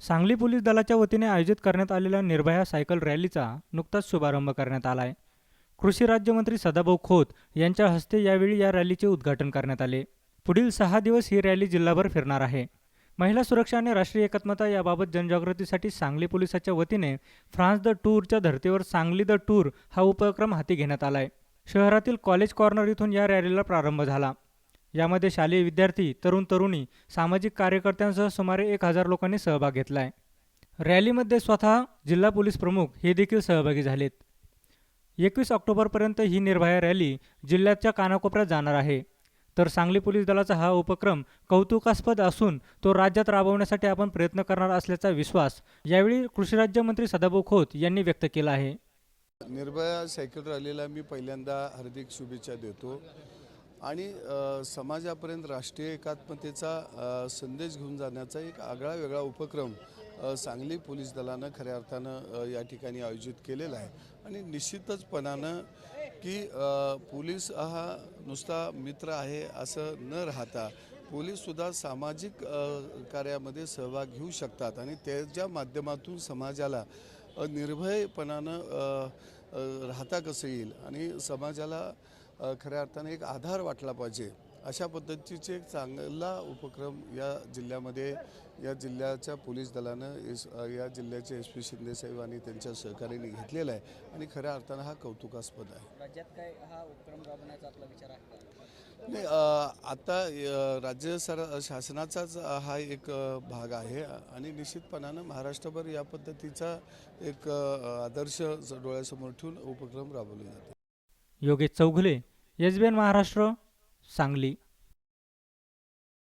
Sangli police दलाच्या वतीने आयोजित करण्यात आलेल्या निर्भया सायकल रॅलीचा नुकताच शुभारंभ करण्यात आला आहे. कृषी राज्यमंत्री सदाभाऊ खोत यांच्या हस्ते यावेळी या रॅलीचे उद्घाटन करण्यात आले. पुढील 6 दिवस ही रॅली जिल्हाभर फिरणार आहे. महिला सुरक्षा आणि राष्ट्रीय एकात्मता याबाबत जनजागृतीसाठी सांगली पोलिसाच्या वतीने फ्रान्स द टूरच्या धर्तीवर सांगली द टूर हा उपक्रम हाती घेण्यात आला आहे. शहरातील कॉलेज कॉर्नर इथून या रॅलीला प्रारंभ झाला. यामध्ये शालेय विद्यार्थी, तरुण तरुणी, सामाजिक कार्यकर्त्यांसह सुमारे 1000 लोकांनी सहभाग घेतलाय. रॅलीमध्ये स्वतः जिल्हा पोलीस प्रमुख हे देखील सहभागी झालेत. 21 ऑक्टोबरपर्यंत ही निर्भया रॅली जिल्ह्याच्या कानाकोपऱ्यात जाणार आहे. तर सांगली पोलीस दलाचा हा उपक्रम कौतुकास्पद असून तो राज्यात राबवण्यासाठी आपण प्रयत्न करणार असल्याचा विश्वास यावेळी कृषी राज्यमंत्री सदाभाऊ खोत यांनी व्यक्त केला आहे. निर्भया सायकल रॅलीला मी पहिल्यांदा हार्दिक शुभेच्छा देतो आणि समाजापर्यंत राष्ट्रीय एकात्मतेचा संदेश घेऊन जाण्याचा एक आगळा वेगळा उपक्रम सांगली पोलीस दलानं खऱ्या अर्थानं या ठिकाणी आयोजित केलेला आहे. आणि निश्चितचपणानं की पोलीस हा नुसता मित्र आहे असं न राहता पोलीससुद्धा सामाजिक कार्यामध्ये सहभाग घेऊ शकतात आणि त्याच्या माध्यमातून समाजाला निर्भयपणानं राहता कसं येईल आणि समाजाला खऱ्या अर्थाने एक आधार वाटला पाहिजे अशा पद्धतीचे एक चांगला उपक्रम या जिल्ह्यामध्ये या जिल्ह्याच्या पोलीस दलानं या जिल्ह्याचे SP शिंदेसाहेब आणि त्यांच्या सहकार्याने घेतलेला आहे आणि खऱ्या अर्थानं हा कौतुकास्पद आहे. राज्यात काय हा उपक्रम राबवण्याचा आपला विचार आहे? नाही, आता राज्य शासनाचाच हा एक भाग आहे आणि निश्चितपणानं महाराष्ट्रभर या पद्धतीचा एक आदर्श डोळ्यासमोर ठेवून उपक्रम राबवले जाते. योगेश चौगुले, SBN महाराष्ट्र, सांगली.